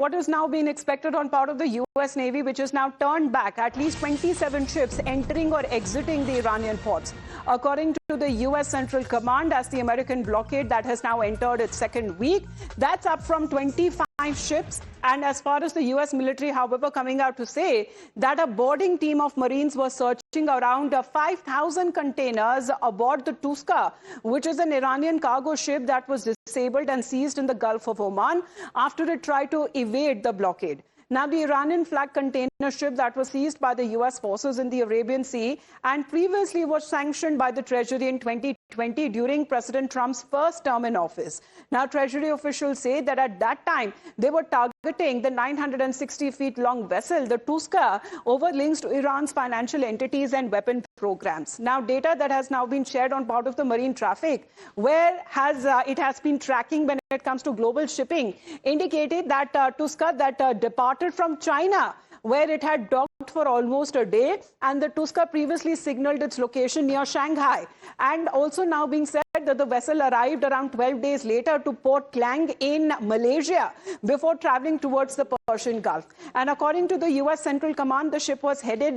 what is now being expected on part of the U.S. Navy, which has now turned back at least 27 ships entering or exiting the Iranian ports. According to the U.S. Central Command, as the American blockade that has now entered its second week, that's up from 25 ships. And as far as the U.S. military, however, coming out to say that a boarding team of Marines was searching around 5,000 containers aboard the Tuska, which is an Iranian cargo ship that was disabled and seized in the Gulf of Oman after it tried to evade the blockade. Now, the Iranian flag container ship that was seized by the U.S. forces in the Arabian Sea and previously was sanctioned by the Treasury in 2020 during President Trump's first term in office. Now, Treasury officials say that at that time, they were targeting the 960 feet long vessel, the Tuska, over links to Iran's financial entities and weapon programs. Now, data that has now been shared on part of the marine traffic, where it has been tracking when it comes to global shipping, indicated that Tuska that departed from China, where it had docked for almost a day, and the Tuska previously signaled its location near Shanghai. And also now being said that the vessel arrived around 12 days later to Port Klang in Malaysia before traveling towards the Persian Gulf. And according to the U.S. Central Command, the ship was headed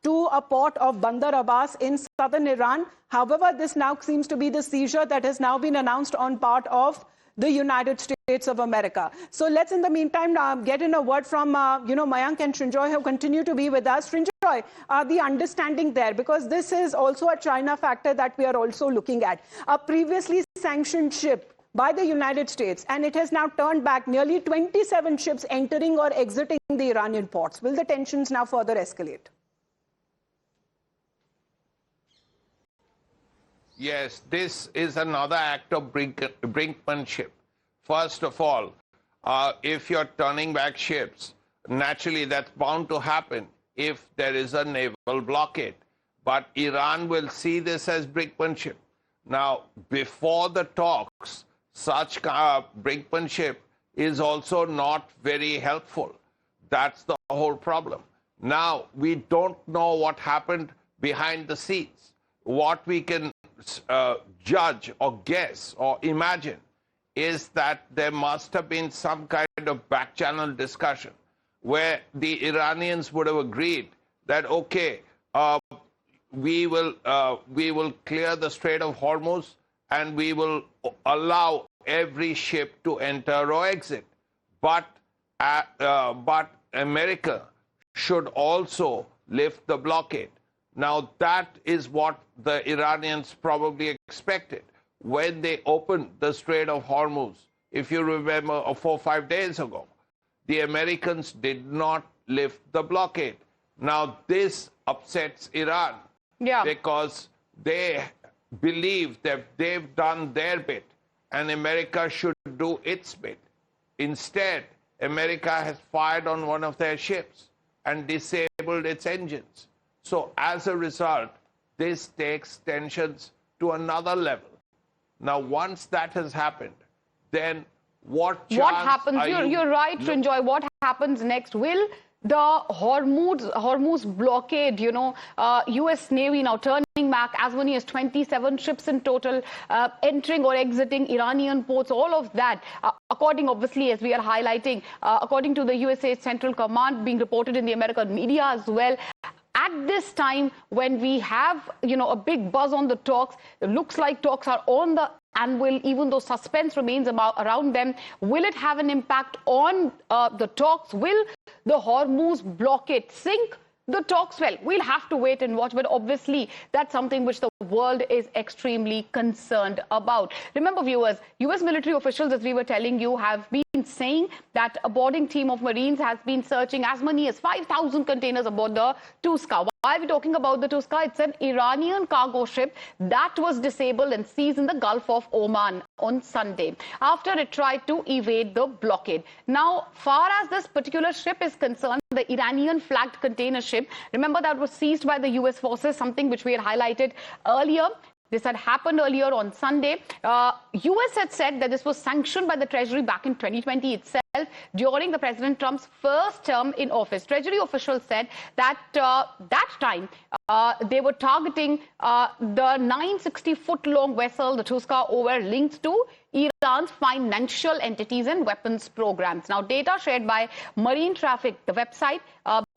to a port of Bandar Abbas in southern Iran. However, this now seems to be the seizure that has now been announced on part of the United States of America. So let's, in the meantime, get in a word from, Mayank and Srinjoy, who continue to be with us. Srinjoy, the understanding there, because this is also a China factor that we are also looking at. A previously sanctioned ship by the United States, and it has now turned back nearly 27 ships entering or exiting the Iranian ports. Will the tensions now further escalate? Yes, this is another act of brinkmanship. First of all, if you're turning back ships, naturally that's bound to happen if there is a naval blockade. But Iran will see this as brinkmanship. Now, before the talks, such brinkmanship is also not very helpful. That's the whole problem. Now, we don't know what happened behind the scenes. What we can judge or guess or imagine is that there must have been some kind of back-channel discussion where the Iranians would have agreed that, okay, we will clear the Strait of Hormuz and we will allow every ship to enter or exit. But America should also lift the blockade. Now, that is what the Iranians probably expected when they opened the Strait of Hormuz. If you remember, 4 or 5 days ago, the Americans did not lift the blockade. Now, this upsets Iran because they believe that they've done their bit and America should do its bit. Instead, America has fired on one of their ships and disabled its engines. So as a result, this takes tensions to another level. Now, once that has happened, then what happens? You're right, Srinjoy. What happens next? Will the Hormuz blockade, U.S. Navy now turning back as many as 27 ships in total, entering or exiting Iranian ports, all of that, according, obviously, as we are highlighting, according to the USA Central Command, being reported in the American media as well. At this time, when we have, a big buzz on the talks, it looks like talks are on the anvil, even though suspense remains around them. Will it have an impact on the talks? Will the Hormuz blockade sink the talks? Well, we'll have to wait and watch, but obviously that's something which the world is extremely concerned about. Remember, viewers, U.S. military officials, as we were telling you, have been saying that a boarding team of Marines has been searching as many as 5,000 containers aboard the Tuska. Why are we talking about the Tuska? It's an Iranian cargo ship that was disabled and seized in the Gulf of Oman on Sunday after it tried to evade the blockade. Now, far as this particular ship is concerned, the Iranian flagged container ship, remember, that was seized by the U.S. forces, something which we had highlighted earlier. This had happened earlier on Sunday. US had said that this was sanctioned by the Treasury back in 2020 itself during the President Trump's first term in office. Treasury officials said that that time they were targeting the 960-foot-long vessel, the Tuska, over linked to Iran's financial entities and weapons programs. Now, data shared by Marine Traffic, the website,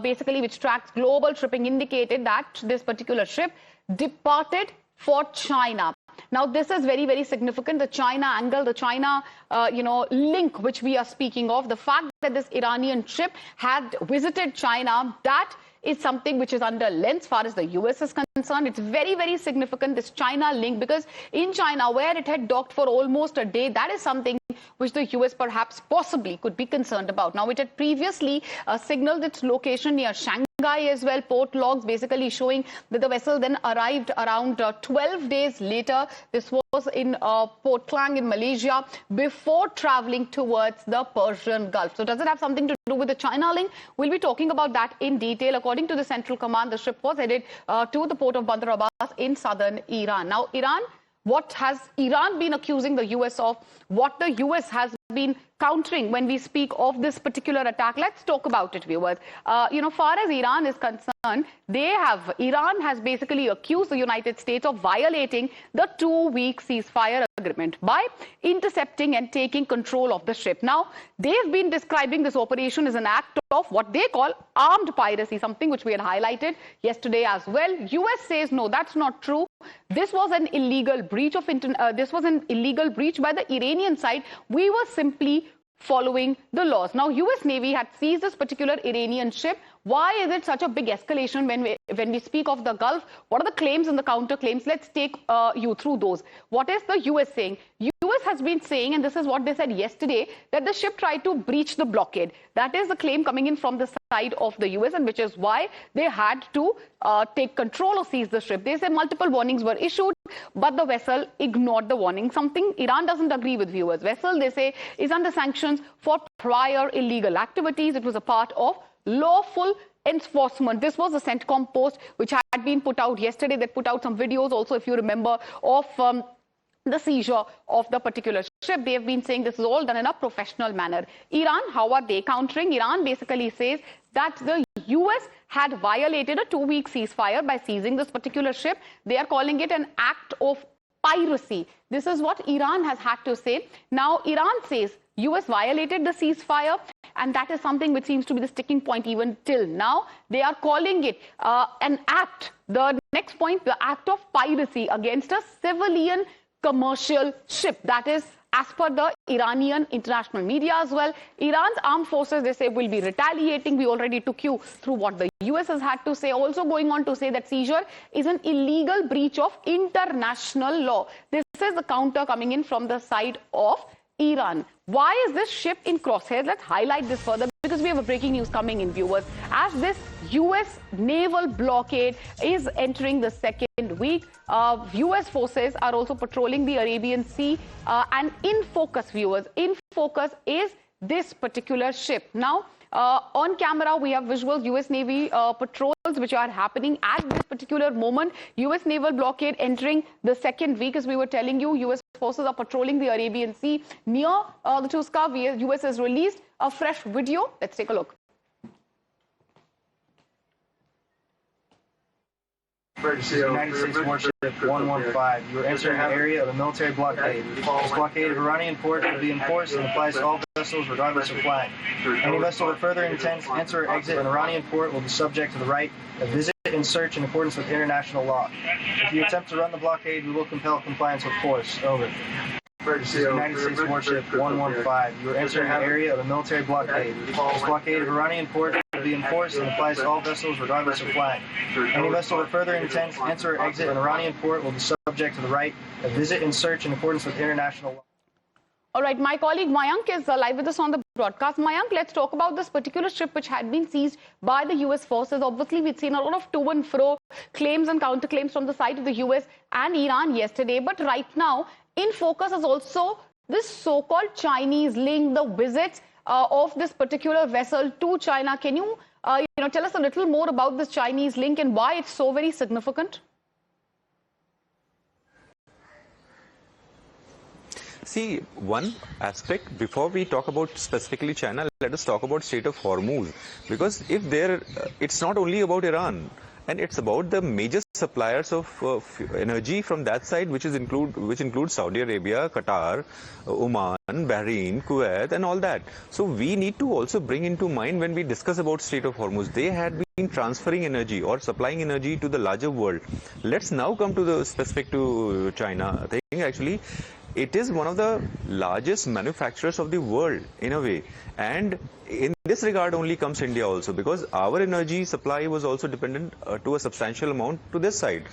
basically which tracks global shipping, indicated that this particular ship departed for China. Now, this is very, very significant. The China angle, the China, link which we are speaking of, the fact that this Iranian ship had visited China, that is something which is under lens as far as the US is concerned. It's very, very significant, this China link, because in China, where it had docked for almost a day, that is something which the US perhaps possibly could be concerned about. Now, it had previously signaled its location near Shanghai as well, port logs basically showing that the vessel then arrived around 12 days later. This was in Port Klang in Malaysia before traveling towards the Persian Gulf. So does it have something to do with the China link? We'll be talking about that in detail. According to the Central Command, the ship was headed to the port of Bandar Abbas in southern Iran. Now, Iran, what has Iran been accusing the US of? What the US has been countering when we speak of this particular attack? Let's talk about it, viewers. Far as Iran is concerned, Iran has basically accused the United States of violating the 2-week ceasefire agreement by intercepting and taking control of the ship. Now, they've been describing this operation as an act of what they call armed piracy, something which we had highlighted yesterday as well. US says no, that's not true. This was an illegal breach of this was an illegal breach by the Iranian side. We were simply following the laws. Now, US Navy had seized this particular Iranian ship. Why is it such a big escalation when we speak of the Gulf? What are the claims and the counterclaims? Let's take you through those. What is the US saying? US has been saying, and this is what they said yesterday, that the ship tried to breach the blockade. That is the claim coming in from the side of the US, and which is why they had to take control or seize the ship. They say multiple warnings were issued, but the vessel ignored the warning. Something Iran doesn't agree with, viewers. Vessel, they say, is under sanctions for prior illegal activities. It was a part of lawful enforcement. This was a CENTCOM post which had been put out yesterday. They put out some videos also, if you remember, of the seizure of the particular ship. They have been saying this is all done in a professional manner. Iran, how are they countering? Iran basically says that the US had violated a 2-week ceasefire by seizing this particular ship. They are calling it an act of piracy. This is what Iran has had to say. Now, Iran says US violated the ceasefire, and that is something which seems to be the sticking point even till now. They are calling it an act, the next point, the act of piracy against a civilian commercial ship. That is as per the Iranian international media as well. Iran's armed forces, they say, will be retaliating. We already took you through what the US has had to say. Also going on to say that seizure is an illegal breach of international law. This is the counter coming in from the side of Iran. Why is this ship in crosshairs? Let's highlight this further, because we have a breaking news coming in, viewers. As this US naval blockade is entering the second week, US forces are also patrolling the Arabian Sea. And in focus, viewers, in focus is this particular ship. Now, on camera, we have visuals, US Navy patrols which are happening at this particular moment. US naval blockade entering the second week, as we were telling you. US forces are patrolling the Arabian Sea near the Tuska. US has released a fresh video. Let's take a look. United States warship 115. You are entering the area of a military blockade. This blockade of Iranian port will be enforced and applies to all vessels regardless of flag. Any vessel that further intends to enter or exit an Iranian port will be subject to the right of visit and search in accordance with international law. If you attempt to run the blockade, we will compel compliance with force. Over. United States warship 115. You are entering the area of a military blockade. This blockade of Iranian port will be enforced and applies to all vessels regardless of flag. Any vessel that further intends to enter or exit an Iranian port will be subject to the right of visit and search in accordance with international law. All right, my colleague Mayank is live with us on the broadcast. Mayank, let's talk about this particular ship which had been seized by the US forces. Obviously, we've seen a lot of to and fro claims and counterclaims from the side of the US and Iran yesterday. But right now, in focus is also this so-called Chinese link, the visits of this particular vessel to China. Can you, tell us a little more about this Chinese link and why it's so very significant? see, one aspect, before we talk about specifically China, let us talk about Strait of Hormuz. Because if it's not only about Iran, and it's about the major suppliers of energy from that side, which includes Saudi Arabia, Qatar, Oman, Bahrain, Kuwait, and all that. So we need to also bring into mind when we discuss about Strait of Hormuz, they had been transferring energy or supplying energy to the larger world. Let's now come to the specific to China thing. Actually, it is one of the largest manufacturers of the world in a way, and in this regard only comes India also, because our energy supply was also dependent to a substantial amount to this side.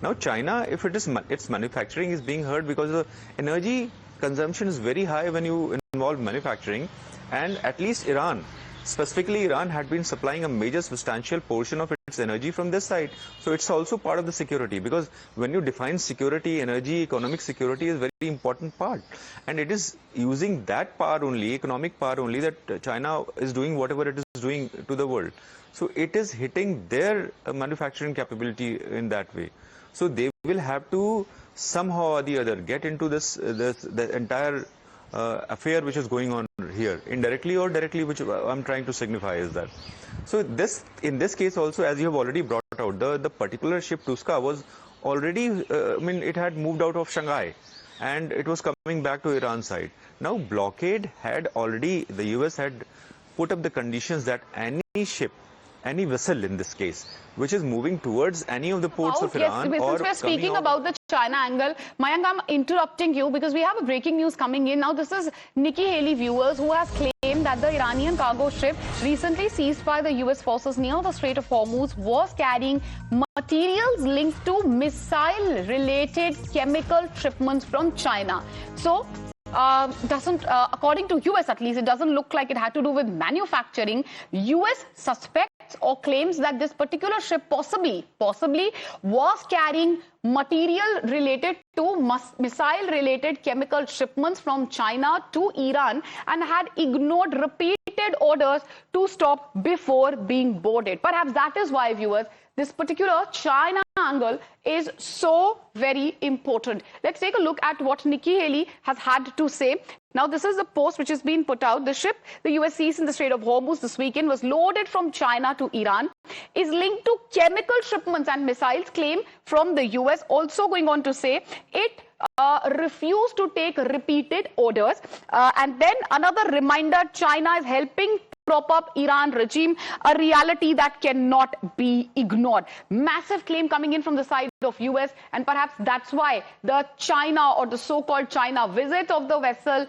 Now China, if its manufacturing is being hurt because the energy consumption is very high when you involve manufacturing, and at least Iran, specifically Iran, had been supplying a major substantial portion of its energy from this side. So it's also part of the security, because when you define security, energy, economic security is a very important part. And it is using that power only, economic power only, that China is doing whatever it is doing to the world. So it is hitting their manufacturing capability in that way. So they will have to somehow or the other get into the entire affair which is going on here, indirectly or directly, which I'm trying to signify is that. So in this case also, as you have already brought out, the particular ship Tuska was already, it had moved out of Shanghai and it was coming back to Iran side. Now Blockade had already, the US had put up the conditions that any ship, any vessel in this case, which is moving towards any of the ports of Iran, yes, since we're speaking about the China angle, Mayank, I'm interrupting you because we have a breaking news coming in. Now, this is Nikki Haley viewers who has claimed that the Iranian cargo ship recently seized by the US forces near the Strait of Hormuz was carrying materials linked to missile-related chemical shipments from China. So, according to US at least, it doesn't look like it had to do with manufacturing. US suspects or claims that this particular ship possibly was carrying material related to missile-related chemical shipments from China to Iran and had ignored repeated orders to stop before being boarded. Perhaps that is why, viewers, this particular China angle is so very important. Let's take a look at what Nikki Haley has had to say. Now, this is the post which has been put out. The ship the US seized in the Strait of Hormuz this weekend was loaded from China to Iran, is linked to chemical shipments and missiles, claim from the US. Also going on to say it refused to take repeated orders. And then another reminder, China is helping prop up Iran regime, a reality that cannot be ignored. Massive claim coming in from the side of US, and perhaps that's why the China or the so-called China visit of the vessel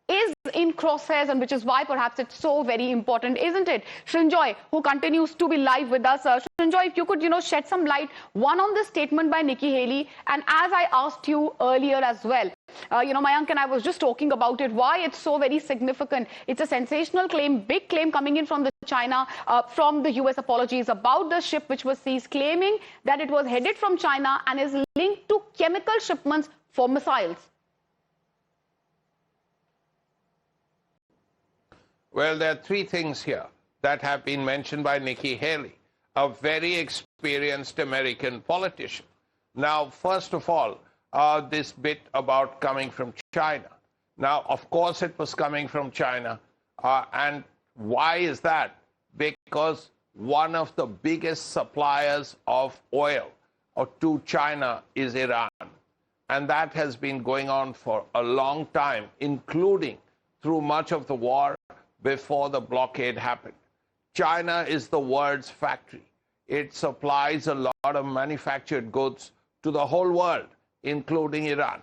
is in crosshairs, and which is why perhaps it's so very important, isn't it? Srinjoy, who continues to be live with us. Srinjoy, if you could, shed some light, one on this statement by Nikki Haley, and as I asked you earlier as well, Mayank and I was just talking about it, why it's so very significant. It's a sensational claim, big claim coming in from the China, from the US, apologies, about the ship which was seized, claiming that it was headed from China and is linked to chemical shipments for missiles. Well, there are three things here that have been mentioned by Nikki Haley, a very experienced American politician. Now, first of all, this bit about coming from China. Now, of course, it was coming from China. And why is that? Because one of the biggest suppliers of oil to China is Iran. And that has been going on for a long time, including through much of the war before the blockade happened. China is the world's factory. It supplies a lot of manufactured goods to the whole world, including Iran.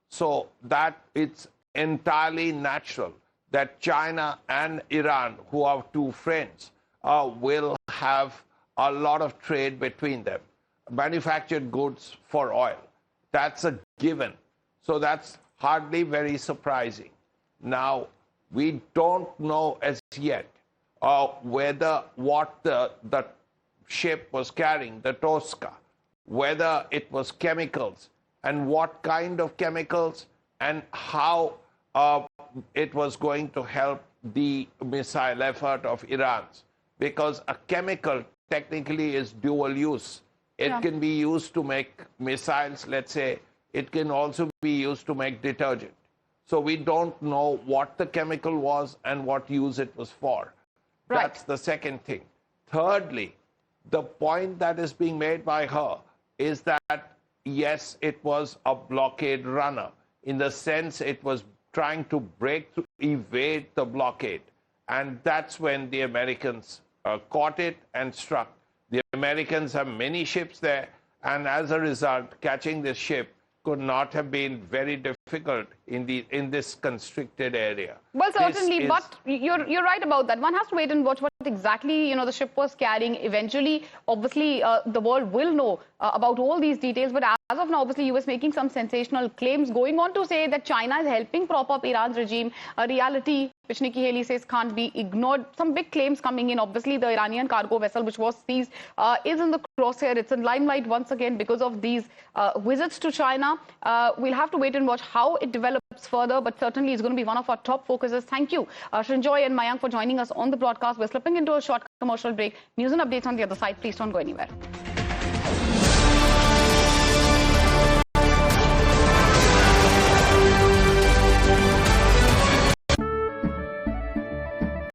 So that it's entirely natural that China and Iran, who are two friends, will have a lot of trade between them. Manufactured goods for oil. That's a given. So that's hardly very surprising. Now, we don't know as yet whether what the ship was carrying, the Tuska, whether it was chemicals, and what kind of chemicals, and how it was going to help the missile effort of Iran. Because a chemical technically is dual use. It can be used to make missiles, let's say. It can also be used to make detergent. So we don't know what the chemical was and what use it was for. Right. That's the second thing. Thirdly, the point that is being made by her is that, yes, it was a blockade runner, in the sense it was trying to break through, evade the blockade. And that's when the Americans caught it and struck. The Americans have many ships there, and as a result, catching this ship could not have been very difficult in this constricted area. Well, certainly, but you're right about that. One has to wait and watch what exactly the ship was carrying. Eventually, obviously, the world will know about all these details. But as of now, obviously, US making some sensational claims, going on to say that China is helping prop up Iran's regime. A reality which Nikki Haley says can't be ignored. Some big claims coming in. Obviously, the Iranian cargo vessel, which was seized, is in the crosshair. It's in limelight once again because of these visits to China. We'll have to wait and watch how it develops further, but certainly it's going to be one of our top focuses. Thank you, Srinjoy and Mayank, for joining us on the broadcast. We're slipping into a short commercial break. News and updates on the other side. Please don't go anywhere.